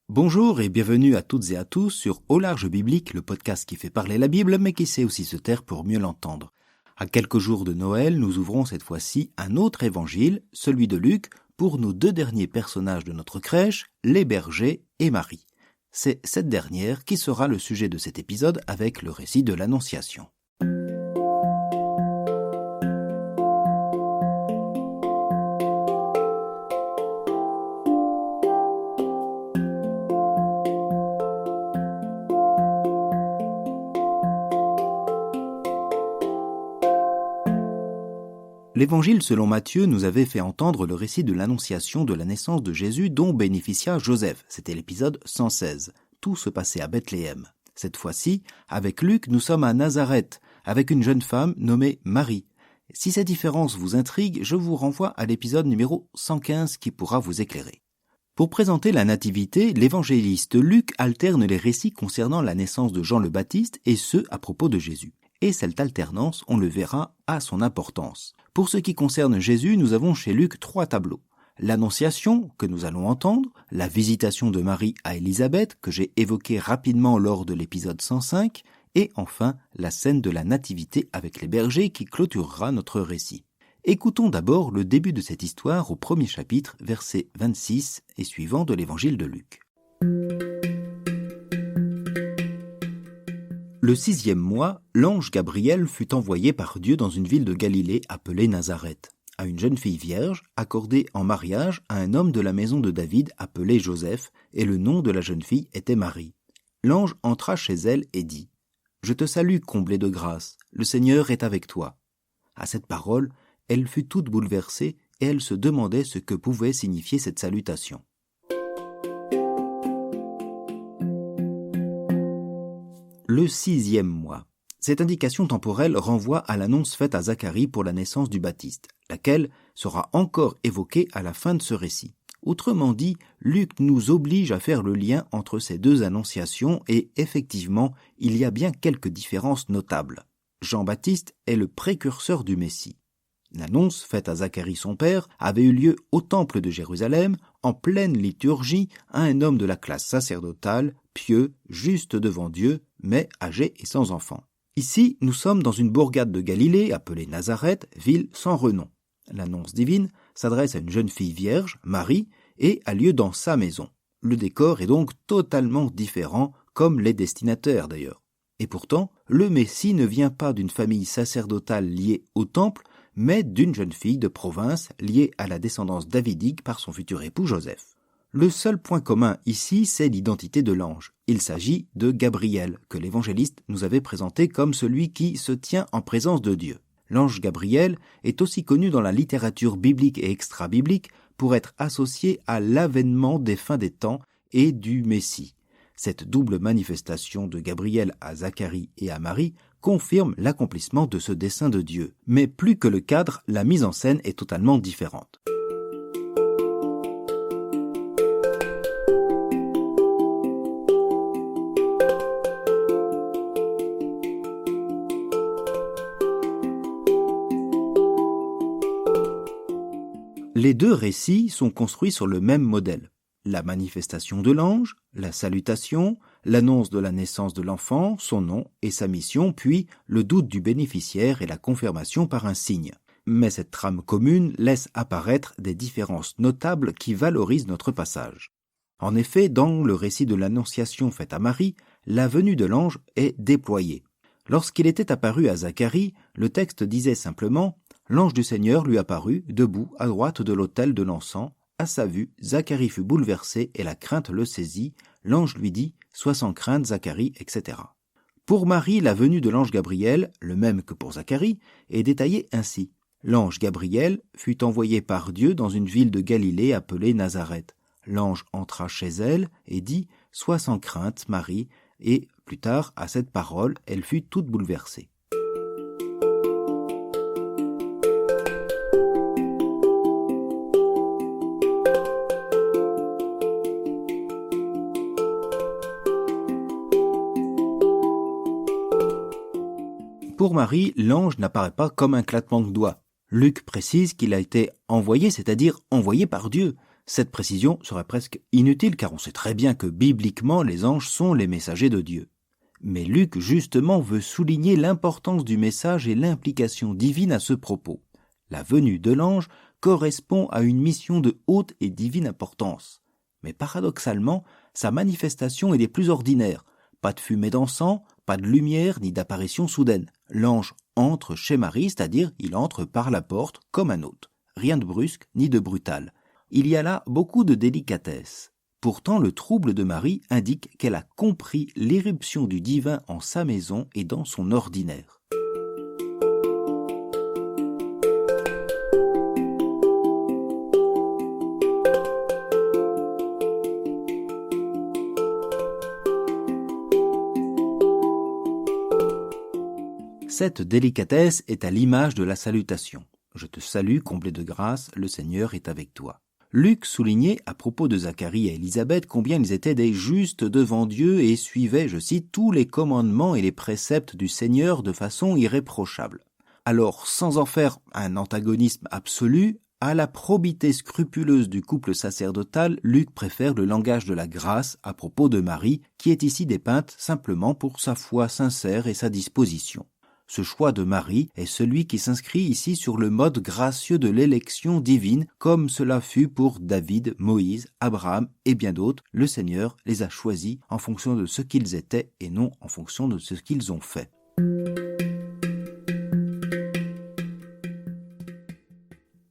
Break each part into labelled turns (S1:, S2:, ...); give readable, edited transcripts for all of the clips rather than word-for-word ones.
S1: Bonjour et bienvenue à toutes et à tous sur Au Large Biblique, le podcast qui fait parler la Bible mais qui sait aussi se taire pour mieux l'entendre. À quelques jours de Noël, nous ouvrons cette fois-ci un autre évangile, celui de Luc, pour nos deux derniers personnages de notre crèche, les bergers et Marie. C'est cette dernière qui sera le sujet de cet épisode avec le récit de l'Annonciation. L'Évangile selon Matthieu nous avait fait entendre le récit de l'annonciation de la naissance de Jésus dont bénéficia Joseph. C'était l'épisode 116. Tout se passait à Bethléem. Cette fois-ci, avec Luc, nous sommes à Nazareth, avec une jeune femme nommée Marie. Si cette différence vous intrigue, je vous renvoie à l'épisode numéro 115 qui pourra vous éclairer. Pour présenter la nativité, l'évangéliste Luc alterne les récits concernant la naissance de Jean le Baptiste et ceux à propos de Jésus. Et cette alternance, on le verra, a son importance. Pour ce qui concerne Jésus, nous avons chez Luc 3 tableaux. L'Annonciation, que nous allons entendre, la visitation de Marie à Élisabeth, que j'ai évoquée rapidement lors de l'épisode 105, et enfin la scène de la Nativité avec les bergers qui clôturera notre récit. Écoutons d'abord le début de cette histoire au premier chapitre, versets 26 et suivants de l'Évangile de Luc. Le 6e mois, l'ange Gabriel fut envoyé par Dieu dans une ville de Galilée appelée Nazareth, à une jeune fille vierge accordée en mariage à un homme de la maison de David appelé Joseph, et le nom de la jeune fille était Marie. L'ange entra chez elle et dit « Je te salue, comblée de grâce, le Seigneur est avec toi. » À cette parole, elle fut toute bouleversée et elle se demandait ce que pouvait signifier cette salutation. Le 6e mois. Cette indication temporelle renvoie à l'annonce faite à Zacharie pour la naissance du Baptiste, laquelle sera encore évoquée à la fin de ce récit. Autrement dit, Luc nous oblige à faire le lien entre ces deux annonciations et effectivement, il y a bien quelques différences notables. Jean-Baptiste est le précurseur du Messie. L'annonce faite à Zacharie son père avait eu lieu au temple de Jérusalem, en pleine liturgie, à un homme de la classe sacerdotale, pieux, juste devant Dieu, mais âgé et sans enfant. Ici, nous sommes dans une bourgade de Galilée appelée Nazareth, ville sans renom. L'annonce divine s'adresse à une jeune fille vierge, Marie, et a lieu dans sa maison. Le décor est donc totalement différent, comme les destinataires d'ailleurs. Et pourtant, le Messie ne vient pas d'une famille sacerdotale liée au temple, mais d'une jeune fille de province liée à la descendance davidique par son futur époux Joseph. Le seul point commun ici, c'est l'identité de l'ange. Il s'agit de Gabriel, que l'évangéliste nous avait présenté comme celui qui se tient en présence de Dieu. L'ange Gabriel est aussi connu dans la littérature biblique et extra-biblique pour être associé à l'avènement des fins des temps et du Messie. Cette double manifestation de Gabriel à Zacharie et à Marie confirme l'accomplissement de ce dessein de Dieu. Mais plus que le cadre, la mise en scène est totalement différente. Les deux récits sont construits sur le même modèle. La manifestation de l'ange, la salutation, l'annonce de la naissance de l'enfant, son nom et sa mission, puis le doute du bénéficiaire et la confirmation par un signe. Mais cette trame commune laisse apparaître des différences notables qui valorisent notre passage. En effet, dans le récit de l'Annonciation faite à Marie, la venue de l'ange est déployée. Lorsqu'il était apparu à Zacharie, le texte disait simplement « L'ange du Seigneur lui apparut, debout à droite de l'autel de l'encens. À sa vue, Zacharie fut bouleversé et la crainte le saisit. L'ange lui dit « Sois sans crainte, Zacharie, etc. » Pour Marie, la venue de l'ange Gabriel, le même que pour Zacharie, est détaillée ainsi. L'ange Gabriel fut envoyé par Dieu dans une ville de Galilée appelée Nazareth. L'ange entra chez elle et dit « Sois sans crainte, Marie », et plus tard, à cette parole, elle fut toute bouleversée. Pour Marie, l'ange n'apparaît pas comme un claquement de doigts. Luc précise qu'il a été envoyé, c'est-à-dire envoyé par Dieu. Cette précision serait presque inutile car on sait très bien que bibliquement les anges sont les messagers de Dieu. Mais Luc justement veut souligner l'importance du message et l'implication divine à ce propos. La venue de l'ange correspond à une mission de haute et divine importance. Mais paradoxalement, sa manifestation est des plus ordinaires. Pas de fumée d'encens, pas de lumière ni d'apparition soudaine. L'ange entre chez Marie, c'est-à-dire il entre par la porte comme un hôte. Rien de brusque ni de brutal. Il y a là beaucoup de délicatesse. Pourtant, le trouble de Marie indique qu'elle a compris l'irruption du divin en sa maison et dans son ordinaire. Cette délicatesse est à l'image de la salutation. Je te salue, comblé de grâce, le Seigneur est avec toi. Luc soulignait à propos de Zacharie et Élisabeth combien ils étaient des justes devant Dieu et suivaient, je cite, tous les commandements et les préceptes du Seigneur de façon irréprochable. Alors, sans en faire un antagonisme absolu, à la probité scrupuleuse du couple sacerdotal, Luc préfère le langage de la grâce à propos de Marie, qui est ici dépeinte simplement pour sa foi sincère et sa disposition. Ce choix de Marie est celui qui s'inscrit ici sur le mode gracieux de l'élection divine, comme cela fut pour David, Moïse, Abraham et bien d'autres. Le Seigneur les a choisis en fonction de ce qu'ils étaient et non en fonction de ce qu'ils ont fait.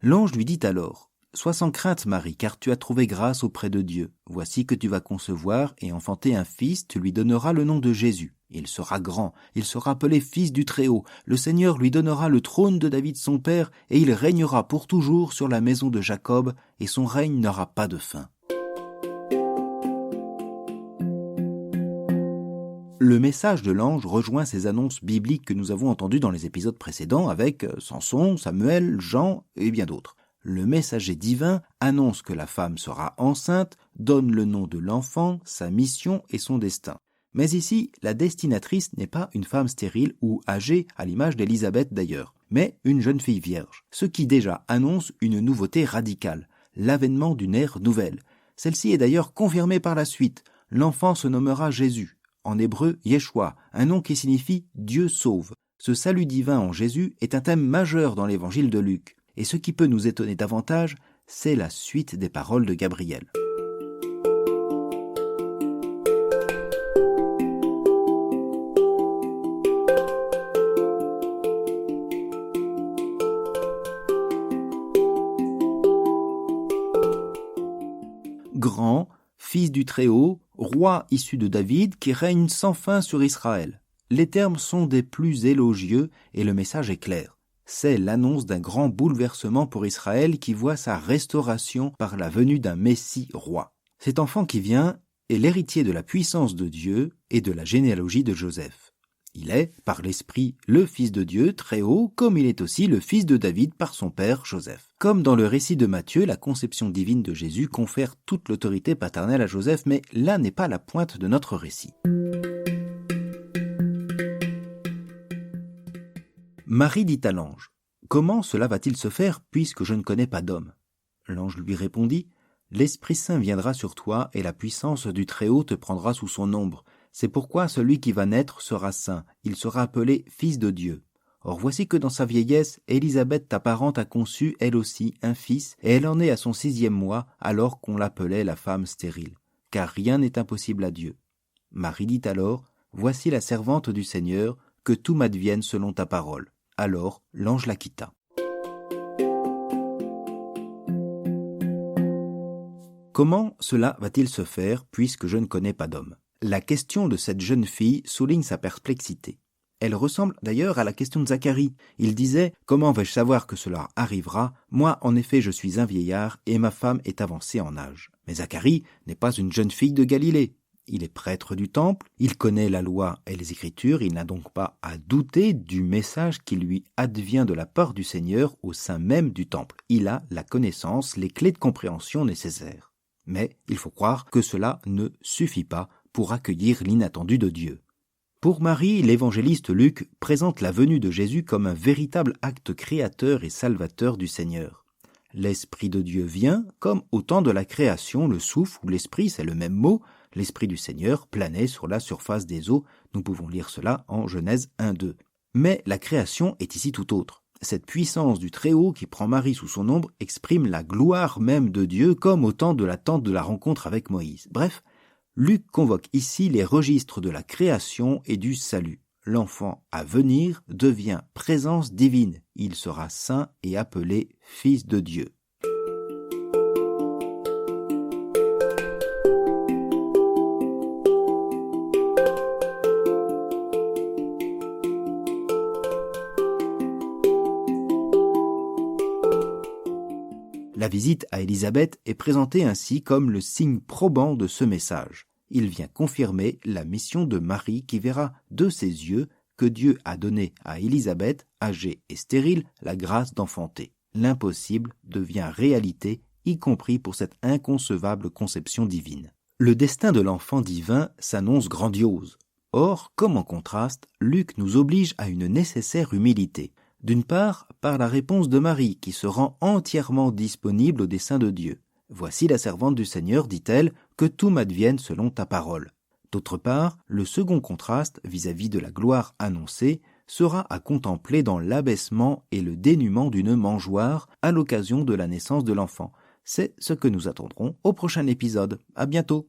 S1: L'ange lui dit alors : « Sois sans crainte, Marie, car tu as trouvé grâce auprès de Dieu. Voici que tu vas concevoir et enfanter un fils, tu lui donneras le nom de Jésus. Il sera grand, il sera appelé fils du Très-Haut. Le Seigneur lui donnera le trône de David son père, et il régnera pour toujours sur la maison de Jacob, et son règne n'aura pas de fin. » Le message de l'ange rejoint ces annonces bibliques que nous avons entendues dans les épisodes précédents avec Samson, Samuel, Jean et bien d'autres. Le messager divin annonce que la femme sera enceinte, donne le nom de l'enfant, sa mission et son destin. Mais ici, la destinatrice n'est pas une femme stérile ou âgée, à l'image d'Élisabeth d'ailleurs, mais une jeune fille vierge, ce qui déjà annonce une nouveauté radicale, l'avènement d'une ère nouvelle. Celle-ci est d'ailleurs confirmée par la suite. L'enfant se nommera Jésus, en hébreu Yeshua, un nom qui signifie Dieu sauve. Ce salut divin en Jésus est un thème majeur dans l'évangile de Luc. Et ce qui peut nous étonner davantage, c'est la suite des paroles de Gabriel. Grand, fils du Très-Haut, roi issu de David qui règne sans fin sur Israël. Les termes sont des plus élogieux et le message est clair. C'est l'annonce d'un grand bouleversement pour Israël qui voit sa restauration par la venue d'un Messie roi. Cet enfant qui vient est l'héritier de la puissance de Dieu et de la généalogie de Joseph. Il est, par l'Esprit, le Fils de Dieu très haut, comme il est aussi le fils de David par son père Joseph. Comme dans le récit de Matthieu, la conception divine de Jésus confère toute l'autorité paternelle à Joseph, mais là n'est pas la pointe de notre récit. Marie dit à l'ange : « Comment cela va-t-il se faire puisque je ne connais pas d'homme ?» L'ange lui répondit : « L'Esprit Saint viendra sur toi et la puissance du Très-Haut te prendra sous son ombre. C'est pourquoi celui qui va naître sera saint, il sera appelé Fils de Dieu. Or voici que dans sa vieillesse, Élisabeth ta parente a conçu elle aussi un fils, et elle en est à son 6e mois, alors qu'on l'appelait la femme stérile. Car rien n'est impossible à Dieu. Marie dit alors : « Voici la servante du Seigneur, que tout m'advienne selon ta parole. » Alors l'ange la quitta. Comment cela va-t-il se faire puisque je ne connais pas d'homme ? La question de cette jeune fille souligne sa perplexité. Elle ressemble d'ailleurs à la question de Zacharie. Il disait « Comment vais-je savoir que cela arrivera ? Moi, en effet, je suis un vieillard et ma femme est avancée en âge. » Mais Zacharie n'est pas une jeune fille de Galilée. Il est prêtre du temple, il connaît la loi et les Écritures, il n'a donc pas à douter du message qui lui advient de la part du Seigneur au sein même du temple. Il a la connaissance, les clés de compréhension nécessaires. Mais il faut croire que cela ne suffit pas pour accueillir l'inattendu de Dieu. Pour Marie, l'évangéliste Luc présente la venue de Jésus comme un véritable acte créateur et salvateur du Seigneur. l'Esprit de Dieu vient, comme au temps de la création, le souffle ou l'Esprit, c'est le même mot, l'Esprit du Seigneur planait sur la surface des eaux. Nous pouvons lire cela en Genèse 1-2. Mais la création est ici tout autre. Cette puissance du Très-Haut qui prend Marie sous son ombre exprime la gloire même de Dieu, comme au temps de la tente de la rencontre avec Moïse. Bref, Luc convoque ici les registres de la création et du salut. L'enfant à venir devient présence divine. Il sera saint et appelé Fils de Dieu. La visite à Élisabeth est présentée ainsi comme le signe probant de ce message. Il vient confirmer la mission de Marie qui verra de ses yeux que Dieu a donné à Élisabeth, âgée et stérile, la grâce d'enfanter. L'impossible devient réalité, y compris pour cette inconcevable conception divine. Le destin de l'enfant divin s'annonce grandiose. Or, comme en contraste, Luc nous oblige à une nécessaire humilité. D'une part, par la réponse de Marie, qui se rend entièrement disponible au dessein de Dieu. « Voici la servante du Seigneur, dit-elle, que tout m'advienne selon ta parole. » D'autre part, le second contraste vis-à-vis de la gloire annoncée sera à contempler dans l'abaissement et le dénuement d'une mangeoire à l'occasion de la naissance de l'enfant. C'est ce que nous attendrons au prochain épisode. À bientôt.